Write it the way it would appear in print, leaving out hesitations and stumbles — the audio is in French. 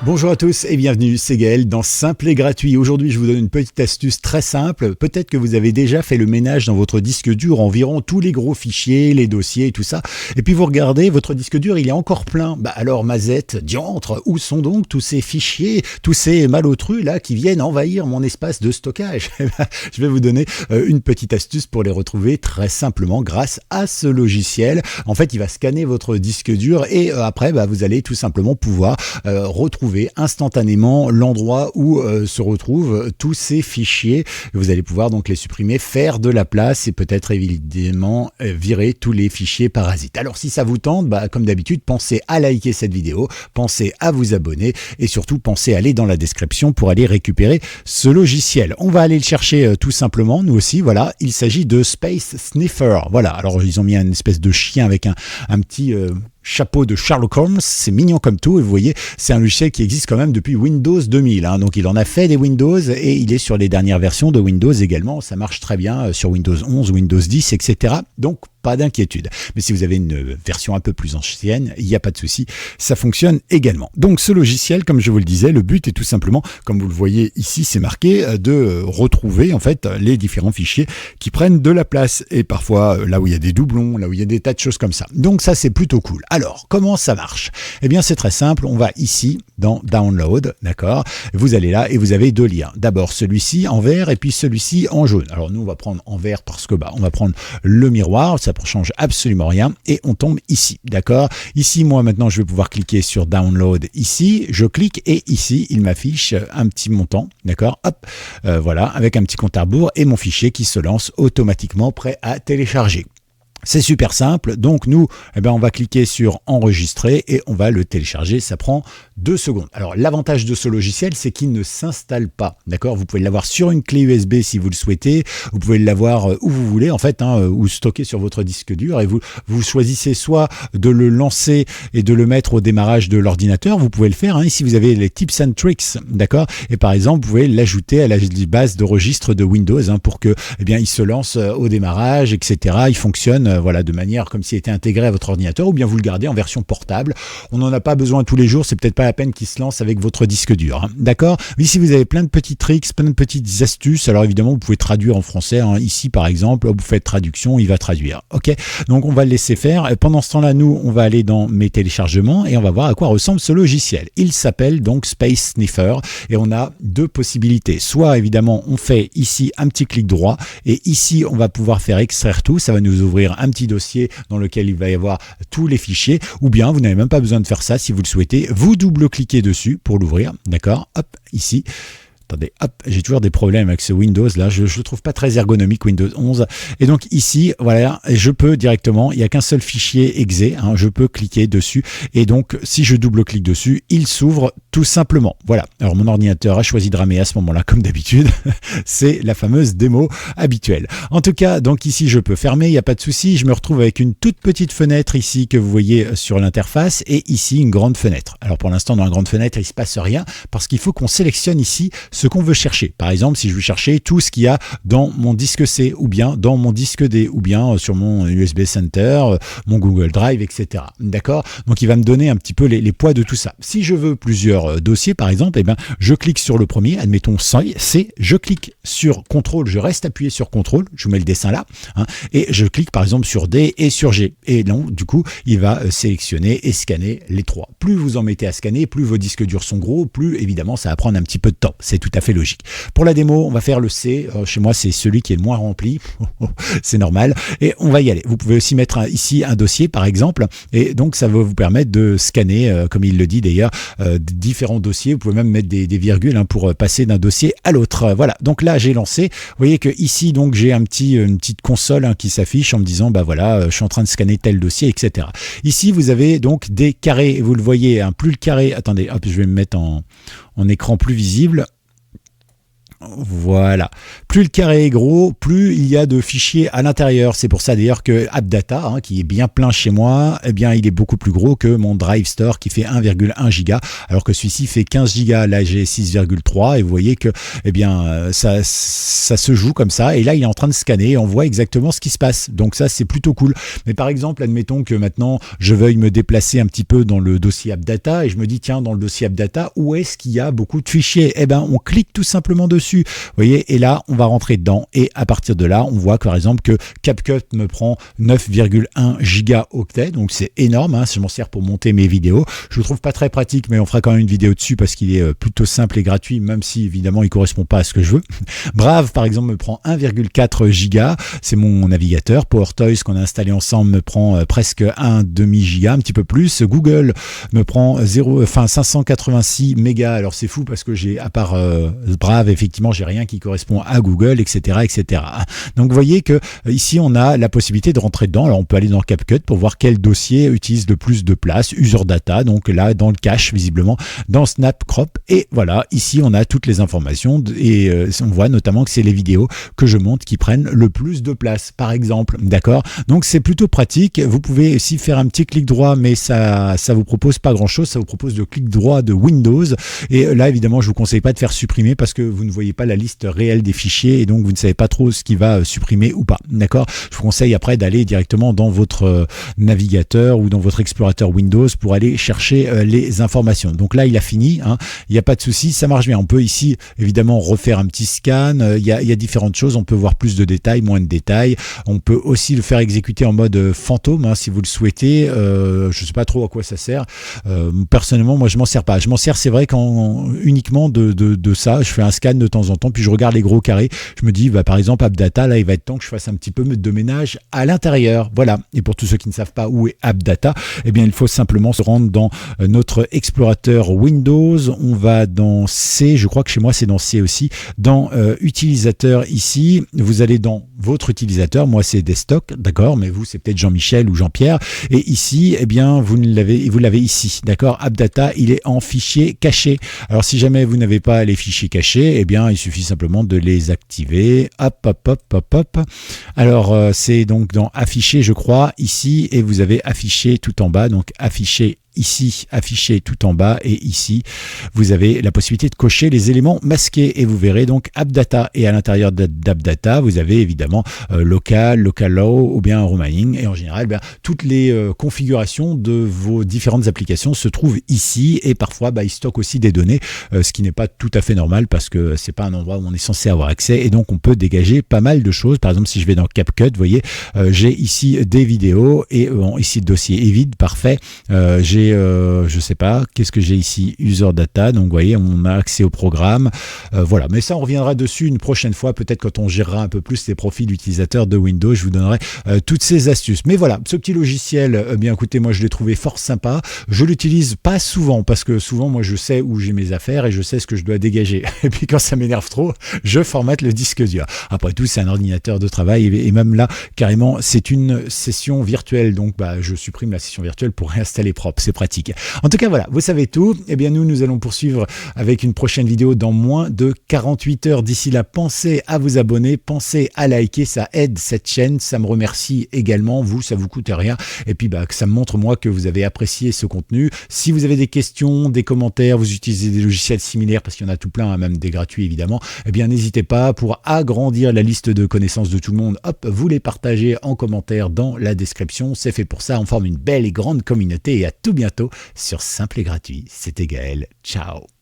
Bonjour à tous et bienvenue, c'est Gaël dans Simple et Gratuit. Aujourd'hui, je vous donne une petite astuce très simple. Peut-être que vous avez déjà fait le ménage dans votre disque dur, environ tous les gros fichiers, les dossiers et tout ça. Et puis vous regardez, votre disque dur, il est encore plein. Alors, mazette, diantre, où sont donc tous ces fichiers, tous ces malotrus là qui viennent envahir mon espace de stockage? Je vais vous donner une petite astuce pour les retrouver très simplement grâce à ce logiciel. En fait, il va scanner votre disque dur et après, vous allez tout simplement pouvoir retrouver instantanément l'endroit où se retrouvent tous ces fichiers. Vous allez pouvoir donc les supprimer, faire de la place et peut-être évidemment virer tous les fichiers parasites. Alors si ça vous tente, comme d'habitude, pensez à liker cette vidéo, pensez à vous abonner et surtout pensez à aller dans la description pour aller récupérer ce logiciel. On va aller le chercher tout simplement, nous aussi, voilà, il s'agit de Space Sniffer. Voilà, alors ils ont mis une espèce de chien avec un petit chapeau de Sherlock Holmes, c'est mignon comme tout, et vous voyez, c'est un logiciel qui existe quand même depuis Windows 2000, donc il en a fait des Windows, et il est sur les dernières versions de Windows également, ça marche très bien sur Windows 11, Windows 10, etc. Donc, pas d'inquiétude. Mais si vous avez une version un peu plus ancienne, il n'y a pas de souci, ça fonctionne également. Donc ce logiciel, comme je vous le disais, le but est tout simplement, comme vous le voyez ici, c'est marqué, de retrouver en fait les différents fichiers qui prennent de la place, et parfois là où il y a des doublons, là où il y a des tas de choses comme ça. Donc ça, c'est plutôt cool. Alors, comment ça marche? Eh bien, c'est très simple. On va ici dans Download, d'accord? Vous allez là et vous avez deux liens. D'abord, celui-ci en vert et puis celui-ci en jaune. Alors, nous, on va prendre en vert parce que on va prendre le miroir. Ça ne change absolument rien et on tombe ici, d'accord? Ici, moi, maintenant, je vais pouvoir cliquer sur Download ici. Je clique et ici, il m'affiche un petit montant, d'accord? Hop, voilà, avec un petit compte à rebours et mon fichier qui se lance automatiquement prêt à télécharger. C'est super simple, donc nous, on va cliquer sur enregistrer et on va le télécharger, ça prend 2 secondes. Alors l'avantage de ce logiciel, c'est qu'il ne s'installe pas, d'accord? Vous pouvez l'avoir sur une clé USB si vous le souhaitez, vous pouvez l'avoir où vous voulez en fait, ou stocker sur votre disque dur et vous choisissez soit de le lancer et de le mettre au démarrage de l'ordinateur, vous pouvez le faire, ici vous avez les tips and tricks, d'accord? Et par exemple, vous pouvez l'ajouter à la base de registre de Windows pour que, il se lance au démarrage, etc. Il fonctionne voilà, de manière comme s'il était intégré à votre ordinateur, ou bien vous le gardez en version portable. On n'en a pas besoin tous les jours, c'est peut-être pas la peine qu'il se lance avec votre disque dur. D'accord? Ici, vous avez plein de petits tricks, plein de petites astuces. Alors évidemment, vous pouvez traduire en français. Ici, par exemple, vous faites traduction, il va traduire. Ok? Donc on va le laisser faire. Et pendant ce temps-là, nous, on va aller dans mes téléchargements et on va voir à quoi ressemble ce logiciel. Il s'appelle donc Space Sniffer et on a deux possibilités. Soit évidemment, on fait ici un petit clic droit et ici, on va pouvoir faire extraire tout. Ça va nous ouvrir un petit dossier dans lequel il va y avoir tous les fichiers, ou bien vous n'avez même pas besoin de faire ça si vous le souhaitez, vous double-cliquez dessus pour l'ouvrir, d'accord? Hop, ici. Attendez, hop, j'ai toujours des problèmes avec ce Windows là, je le trouve pas très ergonomique Windows 11. Et donc ici, voilà, je peux directement, il n'y a qu'un seul fichier exe, je peux cliquer dessus et donc si je double-clique dessus, il s'ouvre tout simplement. Voilà, alors mon ordinateur a choisi de ramer à ce moment-là comme d'habitude, c'est la fameuse démo habituelle. En tout cas, donc ici je peux fermer, il n'y a pas de souci, je me retrouve avec une toute petite fenêtre ici que vous voyez sur l'interface et ici une grande fenêtre. Alors pour l'instant dans la grande fenêtre, il ne se passe rien parce qu'il faut qu'on sélectionne ici ce qu'on veut chercher. Par exemple, si je veux chercher tout ce qu'il y a dans mon disque C ou bien dans mon disque D ou bien sur mon USB Center, mon Google Drive, etc. D'accord? Donc il va me donner un petit peu les poids de tout ça. Si je veux plusieurs dossiers, par exemple, je clique sur le premier, admettons C, je clique sur CTRL, je reste appuyé sur CTRL, je vous mets le dessin là, et je clique par exemple sur D et sur G. Et donc, du coup, il va sélectionner et scanner les trois. Plus vous en mettez à scanner, plus vos disques durs sont gros, plus évidemment ça va prendre un petit peu de temps. C'est tout à fait logique. Pour la démo, on va faire le C. Chez moi, c'est celui qui est le moins rempli. C'est normal. Et on va y aller. Vous pouvez aussi mettre ici un dossier, par exemple. Et donc, ça va vous permettre de scanner, comme il le dit d'ailleurs, différents dossiers. Vous pouvez même mettre des virgules pour passer d'un dossier à l'autre. Voilà. Donc là, j'ai lancé. Vous voyez que ici, donc, j'ai une petite console qui s'affiche en me disant, voilà, je suis en train de scanner tel dossier, etc. Ici, vous avez donc des carrés. Vous le voyez, plus le carré. Attendez, hop, je vais me mettre en écran plus visible. Voilà. Plus le carré est gros, plus il y a de fichiers à l'intérieur. C'est pour ça d'ailleurs que AppData, qui est bien plein chez moi, eh bien il est beaucoup plus gros que mon Drive Store qui fait 1,1 giga, alors que celui-ci fait 15 gigas. Là j'ai 6,3 et vous voyez que eh bien ça se joue comme ça. Et là il est en train de scanner et on voit exactement ce qui se passe. Donc ça c'est plutôt cool. Mais par exemple, admettons que maintenant je veuille me déplacer un petit peu dans le dossier AppData et je me dis tiens, dans le dossier AppData, où est-ce qu'il y a beaucoup de fichiers? Eh ben on clique tout simplement dessus. Vous voyez, et là, on va rentrer dedans et à partir de là, on voit par exemple que CapCut me prend 9,1 gigaoctets, donc c'est énorme, je m'en sers pour monter mes vidéos. Je le trouve pas très pratique, mais on fera quand même une vidéo dessus parce qu'il est plutôt simple et gratuit, même si évidemment il correspond pas à ce que je veux. Brave, par exemple, me prend 1,4 giga, c'est mon navigateur. PowerToys qu'on a installé ensemble me prend presque 1,5 giga, un petit peu plus. Google me prend 586 mégas, alors c'est fou parce que j'ai, à part Brave, effectivement, j'ai rien qui correspond à Google, etc., etc. Donc, vous voyez que ici, on a la possibilité de rentrer dedans. Alors, on peut aller dans CapCut pour voir quel dossier utilise le plus de place. User Data, donc là, dans le cache, visiblement, dans Snap Crop. Et voilà, ici, on a toutes les informations et on voit notamment que c'est les vidéos que je monte qui prennent le plus de place, par exemple. D'accord? Donc, c'est plutôt pratique. Vous pouvez aussi faire un petit clic droit, mais ça vous propose pas grand-chose. Ça vous propose le clic droit de Windows. Et là, évidemment, je vous conseille pas de faire supprimer parce que vous ne voyez pas la liste réelle des fichiers et donc vous ne savez pas trop ce qui va supprimer ou pas. D'accord? Je vous conseille après d'aller directement dans votre navigateur ou dans votre explorateur Windows pour aller chercher les informations. Donc là, il a fini. Il n'y a pas de souci, ça marche bien. On peut ici évidemment refaire un petit scan. Il y a différentes choses. On peut voir plus de détails, moins de détails. On peut aussi le faire exécuter en mode fantôme si vous le souhaitez. Je ne sais pas trop à quoi ça sert. Personnellement, moi, je m'en sers pas. Je m'en sers, c'est vrai, uniquement de ça. Je fais un scan de temps en temps, puis je regarde les gros carrés. Je me dis, par exemple, AppData, là, il va être temps que je fasse un petit peu de ménage à l'intérieur. Voilà. Et pour tous ceux qui ne savent pas où est AppData, eh bien, il faut simplement se rendre dans notre explorateur Windows. On va dans C. Je crois que chez moi, c'est dans C aussi. Dans utilisateur ici, vous allez dans votre utilisateur. Moi, c'est Desktop, d'accord, mais vous, c'est peut-être Jean-Michel ou Jean-Pierre. Et ici, eh bien, vous l'avez ici, d'accord. AppData, il est en fichier caché. Alors, si jamais vous n'avez pas les fichiers cachés, eh bien, il suffit simplement de les activer. Hop, hop, hop, hop, hop. Alors, c'est donc dans afficher, je crois, ici, et vous avez affiché tout en bas, donc afficher ici, affiché tout en bas, et ici, vous avez la possibilité de cocher les éléments masqués et vous verrez donc AppData. Et à l'intérieur d'AppData, vous avez évidemment local low ou bien roaming. Et en général, toutes les configurations de vos différentes applications se trouvent ici et parfois, ils stockent aussi des données, ce qui n'est pas tout à fait normal parce que c'est pas un endroit où on est censé avoir accès et donc on peut dégager pas mal de choses. Par exemple, si je vais dans CapCut, vous voyez, j'ai ici des vidéos et ici le dossier est vide, parfait. J'ai je sais pas, qu'est-ce que j'ai ici? User Data, donc vous voyez, on a accès au programme. Voilà, mais ça, on reviendra dessus une prochaine fois, peut-être quand on gérera un peu plus les profils d'utilisateurs de Windows, je vous donnerai toutes ces astuces. Mais voilà, ce petit logiciel, bien écoutez, moi je l'ai trouvé fort sympa. Je l'utilise pas souvent, parce que souvent, moi je sais où j'ai mes affaires et je sais ce que je dois dégager. Et puis quand ça m'énerve trop, je formate le disque dur. Après tout, c'est un ordinateur de travail et même là, carrément, c'est une session virtuelle, donc je supprime la session virtuelle pour réinstaller propre. C'est pratique. En tout cas, voilà, vous savez tout. Eh bien, nous allons poursuivre avec une prochaine vidéo dans moins de 48 heures. D'ici là, pensez à vous abonner, pensez à liker, ça aide cette chaîne, ça me remercie également. Vous, ça vous coûte rien. Et puis, que ça me montre, moi, que vous avez apprécié ce contenu. Si vous avez des questions, des commentaires, vous utilisez des logiciels similaires, parce qu'il y en a tout plein, même des gratuits, évidemment, eh bien, n'hésitez pas pour agrandir la liste de connaissances de tout le monde. Hop, vous les partagez en commentaire dans la description. C'est fait pour ça. On forme une belle et grande communauté et à tout bientôt sur Simple et Gratuit. C'était Gaël. Ciao.